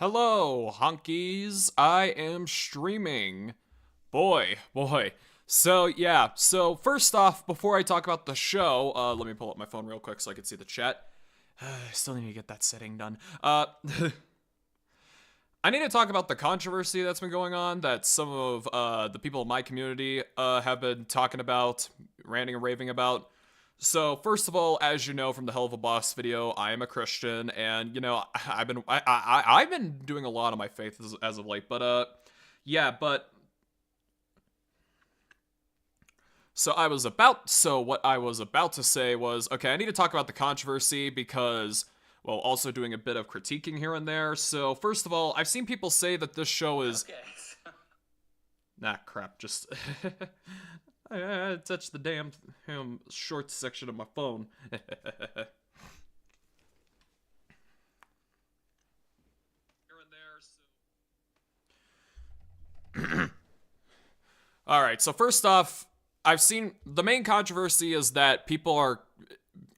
Hello, honkies. I am streaming. Boy. So first off, before I talk about the show, let me pull up my phone real quick so I can see the chat. I still need to get that setting done. I need to talk about the controversy that's been going on that some of the people in my community have been talking about, ranting and raving about. So first of all, as you know from the Hell of a Boss video, I am a Christian, and I've been doing a lot on my faith as of late. But yeah, but what I was about to say was, okay, I need to talk about the controversy because, well, also doing a bit of critiquing here and there. So first of all, I've seen people say that this show is Okay. nah, crap, just I touched the damn shorts section of my phone. All right, so first off, I've seen the main controversy is that people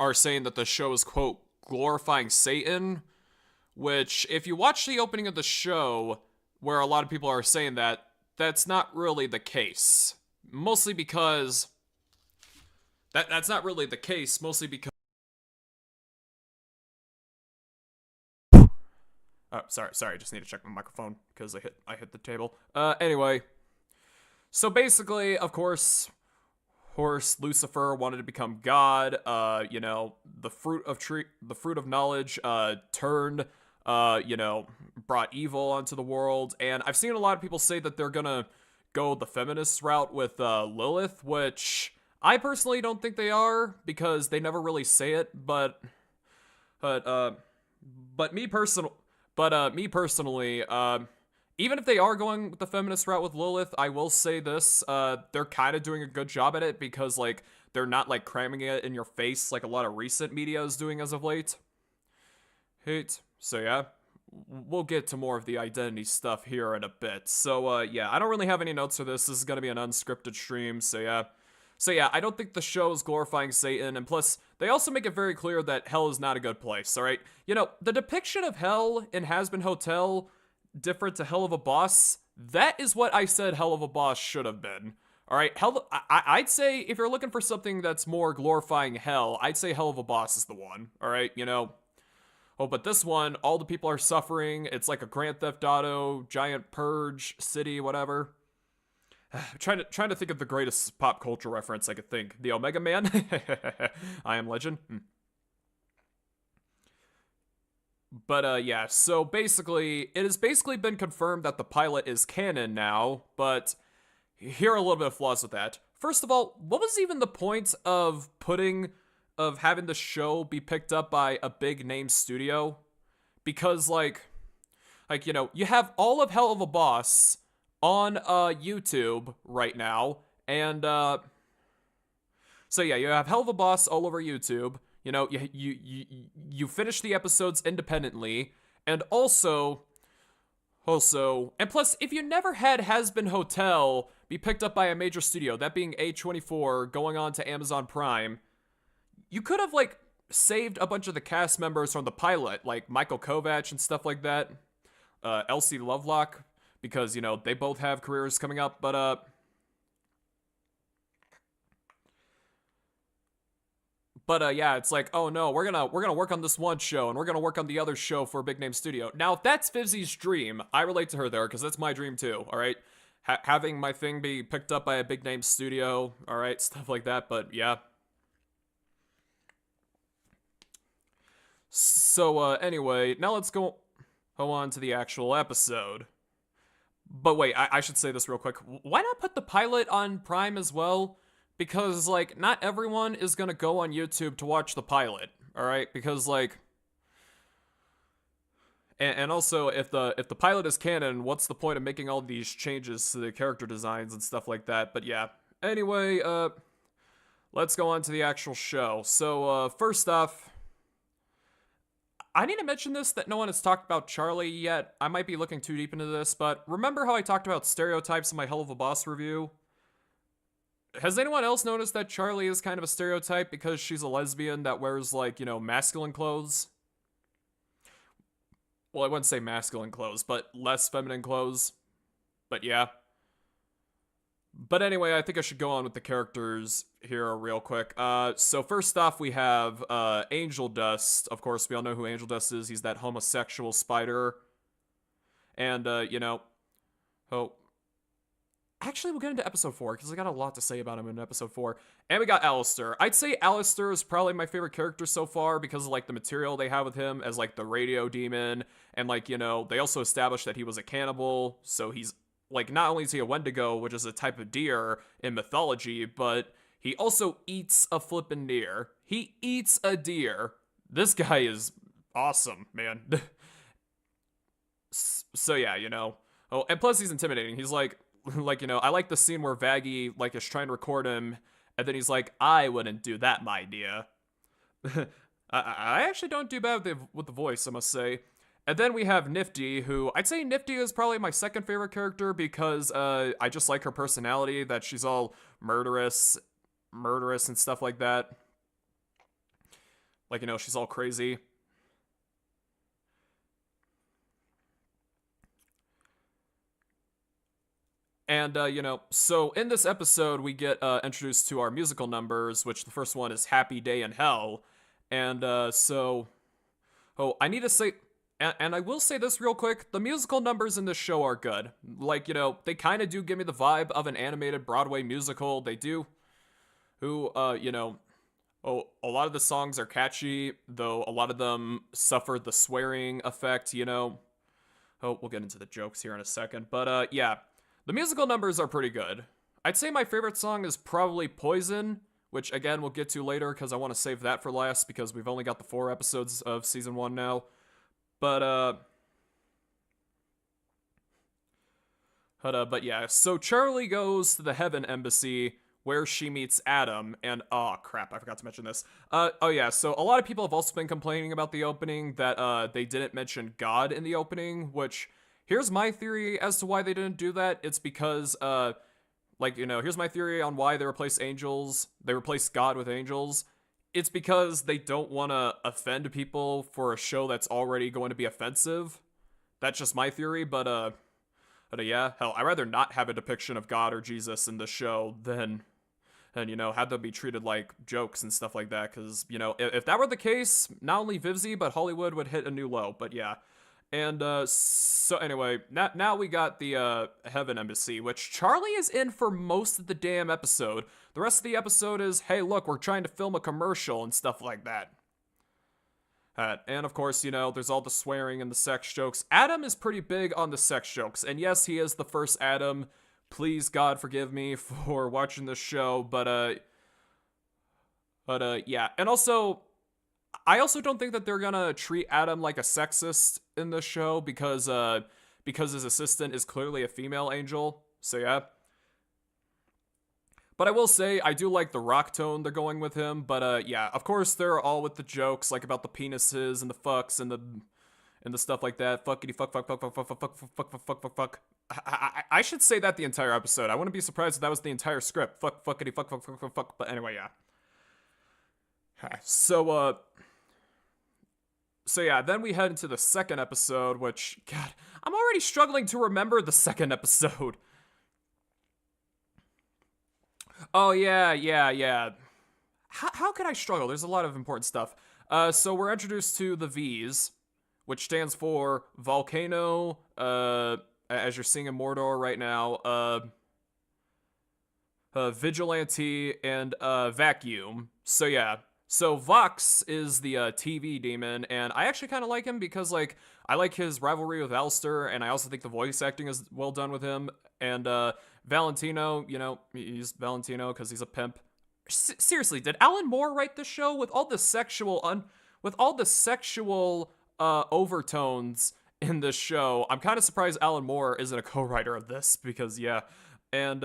are saying that the show is quote glorifying Satan, which if you watch the opening of the show where a lot of people are saying that that's not really the case. Mostly because that's not really the case, mostly because oh, sorry, I just need to check my microphone because I hit the table. Anyway, so basically, of course, Lucifer wanted to become God. The fruit of knowledge, turned, brought evil onto the world. And I've seen a lot of people say that they're gonna go the feminist route with Lilith, which I personally don't think they are because they never really say it. But uh, but me personally, even if they are going with the feminist route with Lilith, I will say this: they're kind of doing a good job at it because like they're not like cramming it in your face like a lot of recent media is doing as of late. So yeah, we'll get to more of the identity stuff here in a bit. So yeah, I don't really have any notes for this. This is gonna be an unscripted stream. So yeah, I don't think the show is glorifying Satan, and plus, they also make it very clear that hell is not a good place, alright? You know, the depiction of hell in Hazbin Hotel, different to Hell of a Boss, that is what I said Hell of a Boss should have been. Alright, I'd say if you're looking for something that's more glorifying hell, I'd say Hell of a Boss is the one, alright? Oh, but this one, all the people are suffering, it's like a Grand Theft Auto, giant purge, city, whatever. Trying to think of the greatest pop culture reference I could think. The Omega Man. I Am Legend. But yeah, so basically, it has basically been confirmed that the pilot is canon now, but here are a little bit of flaws with that. First of all, what was even the point of having the show be picked up by a big name studio? Because you have all of Hell of a Boss on YouTube right now, and so yeah, you have Hell of a Boss all over YouTube. You know, you finish the episodes independently, and also, and plus, if you never had Hazbin Hotel be picked up by a major studio, that being A24 going on to Amazon Prime, you could have like saved a bunch of the cast members from the pilot, like Michael Kovac and stuff like that, Elsie Lovelock, because they both have careers coming up. But yeah, it's like, oh no, we're gonna work on this one show and we're gonna work on the other show for a big name studio. Now, if that's Fizzy's dream, I relate to her there because that's my dream too. All right, having my thing be picked up by a big name studio, all right, stuff like that. But yeah. So anyway, now let's go on to the actual episode. But wait, I should say this real quick. Why not put the pilot on Prime as well? Because, like, not everyone is gonna go on YouTube to watch the pilot, alright? Because, like... And also, if the pilot is canon, what's the point of making all these changes to the character designs and stuff like that? But yeah. Anyway, let's go on to the actual show. So, first off... I need to mention this, that no one has talked about Charlie yet. I might be looking too deep into this, but remember how I talked about stereotypes in my Hell of a Boss review? Has anyone else noticed that Charlie is kind of a stereotype because she's a lesbian that wears, like, masculine clothes? well, I wouldn't say masculine clothes, but less feminine clothes. But yeah. But anyway, I think I should go on with the characters here real quick. So first off, we have Angel Dust. Of course, we all know who Angel Dust is. He's that homosexual spider. And, oh, actually, we'll get into episode 4, because I got a lot to say about him in episode 4. And we got Alistair. I'd say Alistair is probably my favorite character so far, because of, like, the material they have with him as, like, the radio demon. And, like, they also established that he was a cannibal, so he's, like, not only is he a Wendigo, which is a type of deer in mythology, but he also eats a flippin' deer. He eats a deer. This guy is awesome, man. So yeah, Oh, and plus he's intimidating. He's like, I like the scene where Vaggie, like, is trying to record him, and then he's like, I wouldn't do that, my dear. I actually don't do bad with the voice, I must say. And then we have Nifty, who I'd say Nifty is probably my second favorite character because I just like her personality, that she's all murderous and stuff like that. Like, she's all crazy. And, so in this episode, we get introduced to our musical numbers, which the first one is Happy Day in Hell. And I need to say, and I will say this real quick, the musical numbers in this show are good. Like, they kind of do give me the vibe of an animated Broadway musical. They do. A lot of the songs are catchy, though a lot of them suffered the swearing effect, Oh, we'll get into the jokes here in a second. But, yeah. The musical numbers are pretty good. I'd say my favorite song is probably Poison, which again we'll get to later because I want to save that for last because we've only got the 4 episodes of season 1 now. But yeah, so Charlie goes to the Heaven Embassy where she meets Adam, and oh crap, I forgot to mention this. Oh yeah, so a lot of people have also been complaining about the opening that they didn't mention God in the opening, which here's my theory as to why they didn't do that. It's because, here's my theory on why they replaced God with angels. It's because they don't want to offend people for a show that's already going to be offensive. That's just my theory, but yeah, hell, I'd rather not have a depiction of God or Jesus in the show than have them be treated like jokes and stuff like that, because, if that were the case, not only Vivzy, but Hollywood would hit a new low, but yeah. And, so anyway, now we got the, Heaven Embassy, which Charlie is in for most of the damn episode. The rest of the episode is, hey, look, we're trying to film a commercial and stuff like that. And of course, there's all the swearing and the sex jokes. Adam is pretty big on the sex jokes, and yes, he is the first Adam. Please, God, forgive me for watching this show, but, yeah. And also, I also don't think that they're gonna treat Adam like a sexist in this show because his assistant is clearly a female angel. So yeah. But I will say I do like the rock tone they're going with him. But yeah, of course they're all with the jokes like about the penises and the fucks and the stuff like that. Fuckity fuck fuck fuck fuck fuck fuck fuck fuck fuck fuck fuck fuck. I should say that the entire episode. I wouldn't be surprised if that was the entire script. Fuck fuckity fuck fuck fuck fuck fuck. But anyway, yeah. So yeah, then we head into the second episode, which, God, I'm already struggling to remember the second episode. Oh, yeah. How could I struggle? There's a lot of important stuff. So we're introduced to the V's, which stands for Volcano, as you're seeing in Mordor right now, Vigilante, and Vacuum. So yeah. So Vox is the TV demon, and I actually kind of like him because, like, I like his rivalry with Alistair, and I also think the voice acting is well done with him. And Valentino, he's Valentino because he's a pimp. Seriously, did Alan Moore write this show with all the sexual overtones in this show? I'm kind of surprised Alan Moore isn't a co-writer of this because yeah, and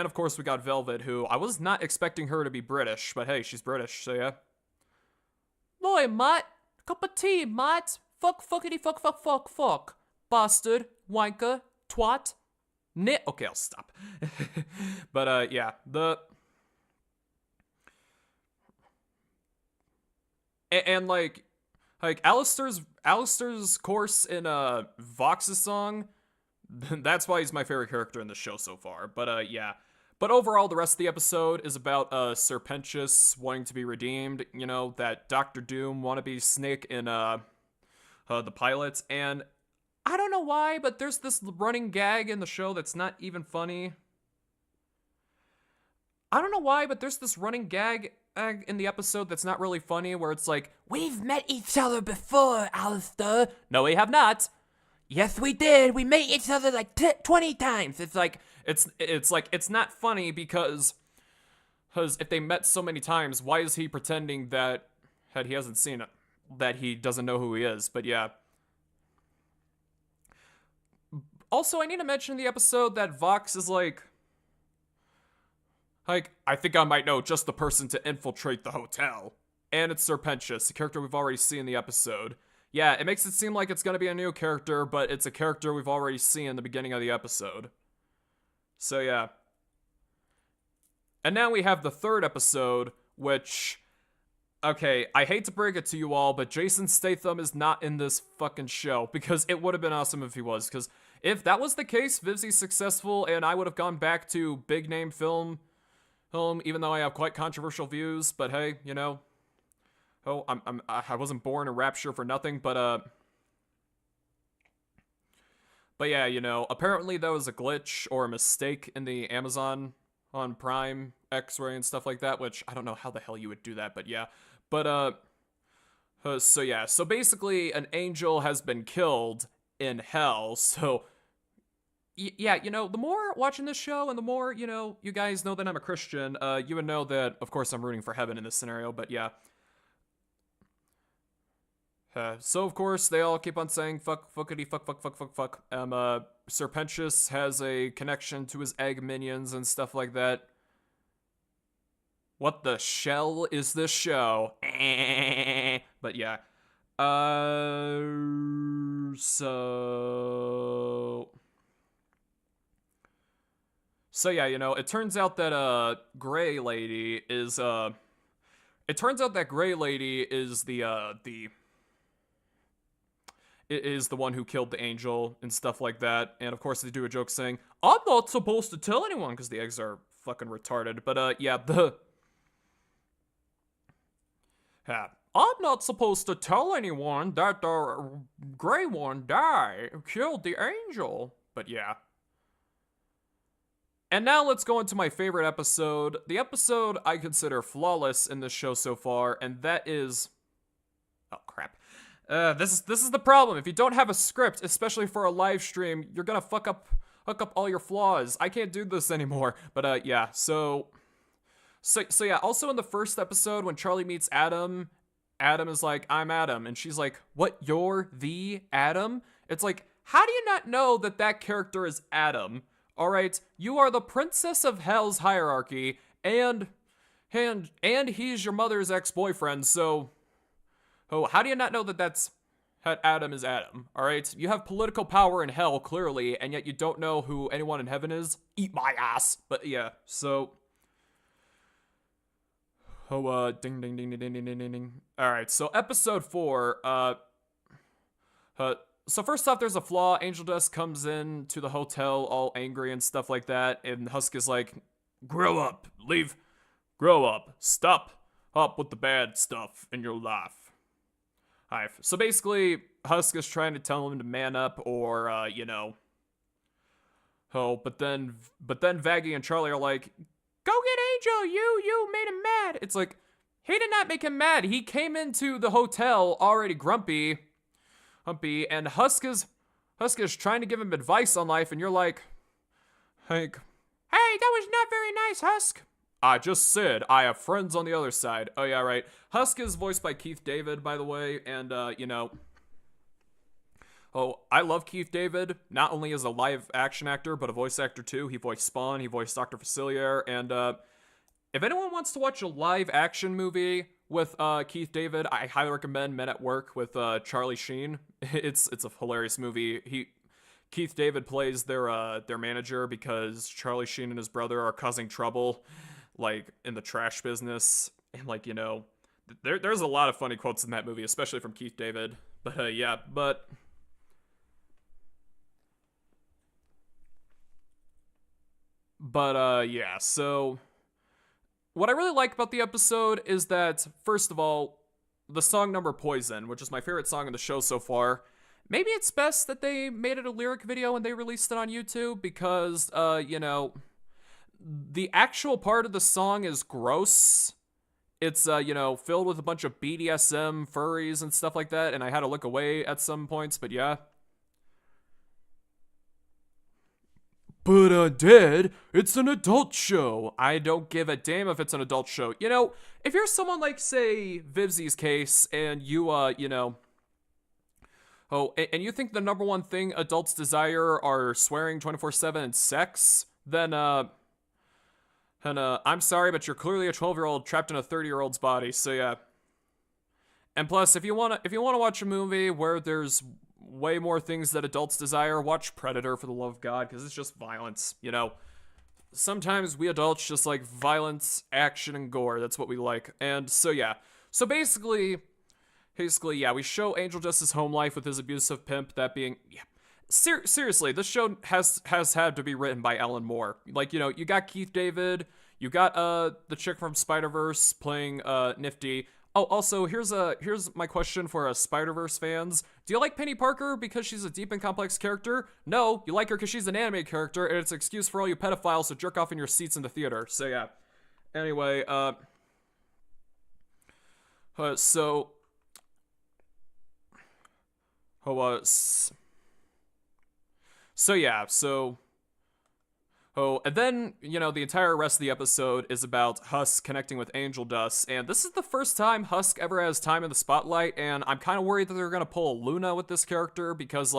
of course we got Velvet, who I was not expecting her to be British, but hey, she's British, so yeah. Boy, mate, cup of tea, mate. Fuck, fuckity, fuck, fuck, fuck, fuck. Bastard, wanker, twat, nit. Okay, I'll stop. But yeah, and like, Like Alistair's course in Vox's song, that's why he's my favorite character in the show so far. But yeah. But overall, the rest of the episode is about Serpentius wanting to be redeemed. You know, that Doctor Doom wannabe snake in the pilots. And I don't know why, but there's this running gag in the show that's not even funny. I don't know why, but there's this running gag in the episode that's not really funny, where it's like, we've met each other before, Alistair. No, we have not. Yes, we did. We met each other like 20 times. It's like, it's not funny because if they met so many times, why is he pretending that he hasn't seen it, that he doesn't know who he is? But yeah. Also, I need to mention in the episode that Vox is like, I think I might know just the person to infiltrate the hotel. And it's Serpentius, a character we've already seen in the episode. Yeah, it makes it seem like it's gonna be a new character, but it's a character we've already seen in the beginning of the episode. So yeah. And now we have the third episode, which... Okay, I hate to break it to you all, but Jason Statham is not in this fucking show, because it would have been awesome if he was, because if that was the case, Vivzi's successful, and I would have gone back to big name film, even though I have quite controversial views, but hey, you know, I wasn't born in Rapture for nothing, but yeah, you know, apparently that was a glitch or a mistake in the Amazon on Prime X-ray and stuff like that, which I don't know how the hell you would do that, but yeah, but so yeah, so basically an angel has been killed in hell, so yeah, you know, the more watching this show and the more, you know, you guys know that I'm a Christian, you would know that, of course, I'm rooting for heaven in this scenario, but yeah. So, of course, they all keep on saying, fuck, fuckity, fuck, fuck, fuck, fuck, fuck. Serpentius has a connection to his egg minions and stuff like that. What the shell is this show? But yeah. So yeah, you know, it turns out that Gray Lady is it turns out that Gray Lady is the one who killed the angel and stuff like that. And of course they do a joke saying, "I'm not supposed to tell anyone," because the eggs are fucking retarded. But yeah, I'm not supposed to tell anyone that the Gray one killed the angel. But yeah. And now let's go into my favorite episode. The episode I consider flawless in this show so far, and that is... Oh, crap. This is the problem. If you don't have a script, especially for a live stream, you're gonna fuck up all your flaws. I can't do this anymore. But yeah, so yeah, also in the first episode when Charlie meets Adam, Adam is like, "I'm Adam," and she's like, "What, you're the Adam?" It's like, how do you not know that character is Adam? All right, you are the princess of hell's hierarchy, and he's your mother's ex-boyfriend, so... Oh, how do you not know that Adam is Adam, all right? You have political power in hell, clearly, and yet you don't know who anyone in heaven is? Eat my ass. But yeah, so... Oh, ding, ding, ding, ding, ding, ding, ding, ding. All right, so episode 4, so first off, there's a flaw. Angel Dust comes in to the hotel all angry and stuff like that, and Husk is like, "Grow up, grow up, stop up with the bad stuff in your life." Alright, so basically, Husk is trying to tell him to man up, or, you know. Oh, but then Vaggie and Charlie are like, "Go get Angel, you made him mad." It's like, he did not make him mad. He came into the hotel already grumpy, and Husk is trying to give him advice on life, and you're like, "Hey, that was not very nice, Husk." "I just said I have friends on the other side." Oh yeah, right. Husk is voiced by Keith David, by the way, and you know, oh, I love Keith David, not only as a live action actor, but a voice actor too. He voiced Spawn, he voiced Dr. Facilier, and if anyone wants to watch a live action movie with Keith David, I highly recommend Men at Work with Charlie Sheen. It's a hilarious movie. Keith David plays their manager because Charlie Sheen and his brother are causing trouble, like in the trash business, and like, you know, there's a lot of funny quotes in that movie, especially from Keith David. But yeah, yeah. So what I really like about the episode is that, first of all, the song number Poison, which is my favorite song in the show so far. Maybe it's best that they made it a lyric video and they released it on YouTube because, the actual part of the song is gross. It's, filled with a bunch of BDSM furries and stuff like that, and I had to look away at some points, but yeah. But Undead, it's an adult show. I don't give a damn if it's an adult show. If you're someone like, say, Vivzy's case, and you, oh, and you think the number one thing adults desire are swearing 24/7 and sex, then, I'm sorry, but you're clearly a 12-year-old trapped in a 30-year-old's body, so yeah. And plus, if you wanna watch a movie where there's way more things that adults desire, watch Predator, for the love of God, because it's just violence, Sometimes we adults just like violence, action, and gore. That's what we like. And so yeah. So basically, yeah, we show Angel Dust's home life with his abusive pimp, that being, yeah. Seriously, this show has had to be written by Alan Moore. Like, you got Keith David, you got the chick from Spider-Verse playing Nifty. Oh, also, here's my question for Spider-Verse fans. Do you like Penny Parker because she's a deep and complex character? No, you like her because she's an anime character, and it's an excuse for all you pedophiles to jerk off in your seats in the theater. So yeah. Anyway, so, so yeah, so. Oh, and then, the entire rest of the episode is about Husk connecting with Angel Dust, and this is the first time Husk ever has time in the spotlight, and I'm kind of worried that they're gonna pull Luna with this character, because,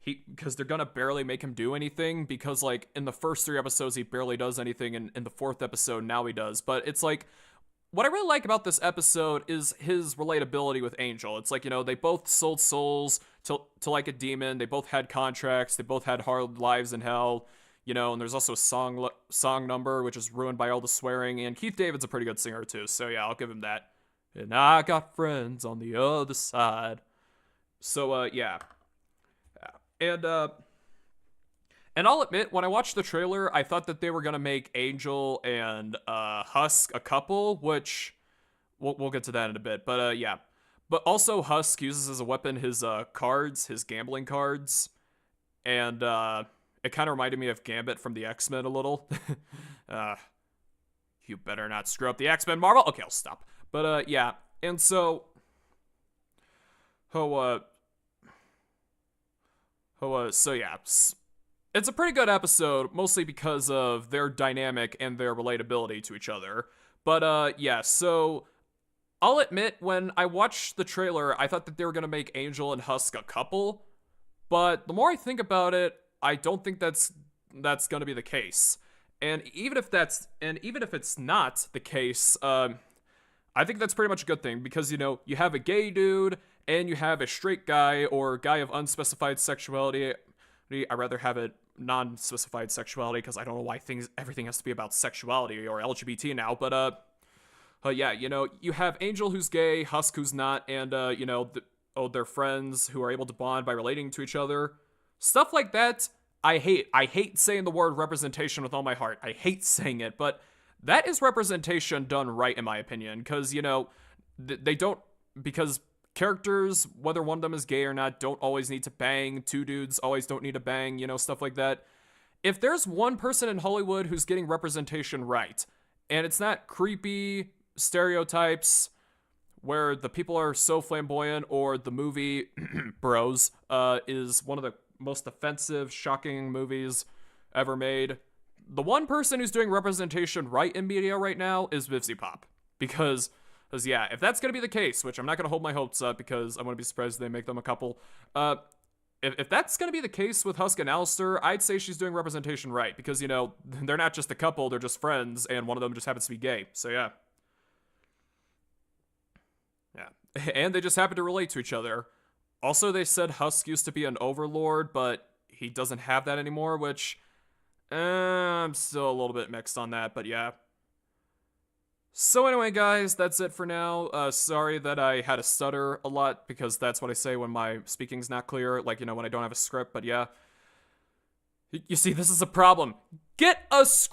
because they're gonna barely make him do anything, because, in the first 3 episodes, he barely does anything, and in the 4th episode, now he does, but it's what I really like about this episode is his relatability with Angel. It's they both sold souls to like a demon, they both had contracts, they both had hard lives in hell, and there's also a song number, which is ruined by all the swearing, and Keith David's a pretty good singer too, so yeah, I'll give him that. And I got friends on the other side. So, yeah. And I'll admit, when I watched the trailer, I thought that they were gonna make Angel and, Husk a couple, which, we'll get to that in a bit, but, yeah. But also, Husk uses as a weapon his, cards, his gambling cards, and, it kind of reminded me of Gambit from the X-Men a little. You better not screw up the X-Men, Marvel. Okay, I'll stop. But, yeah. And so... so yeah. It's a pretty good episode, mostly because of their dynamic and their relatability to each other. But, yeah, so... I'll admit, when I watched the trailer, I thought that they were gonna make Angel and Husk a couple. But the more I think about it, I don't think that's gonna be the case. And even if it's not the case, I think that's pretty much a good thing, because, you have a gay dude, and you have a straight guy, or guy of unspecified sexuality. I'd rather have it non-specified sexuality, because I don't know why everything has to be about sexuality or LGBT now, but, yeah, you have Angel who's gay, Husk who's not, and, they're friends who are able to bond by relating to each other. Stuff like that, I hate. I hate saying the word representation with all my heart. I hate saying it, but that is representation done right, in my opinion. Because, they don't... Because characters, whether one of them is gay or not, don't always need to bang. 2 dudes always don't need to bang, stuff like that. If there's one person in Hollywood who's getting representation right, and it's not creepy stereotypes where the people are so flamboyant, or the movie Bros is one of the most offensive, shocking movies ever made. The one person who's doing representation right in media right now is Vivzy Pop. Because yeah, if that's gonna be the case, which I'm not gonna hold my hopes up, because I'm gonna be surprised if they make them a couple. If that's gonna be the case with Husk and Alistair, I'd say she's doing representation right. Because, they're not just a couple, they're just friends, and one of them just happens to be gay. So yeah. Yeah. And they just happen to relate to each other. Also, they said Husk used to be an overlord, but he doesn't have that anymore, which... I'm still a little bit mixed on that, but yeah. So anyway, guys, that's it for now. Sorry that I had to stutter a lot, because that's what I say when my speaking's not clear, like, when I don't have a script, but yeah. You see, this is a problem. Get a script!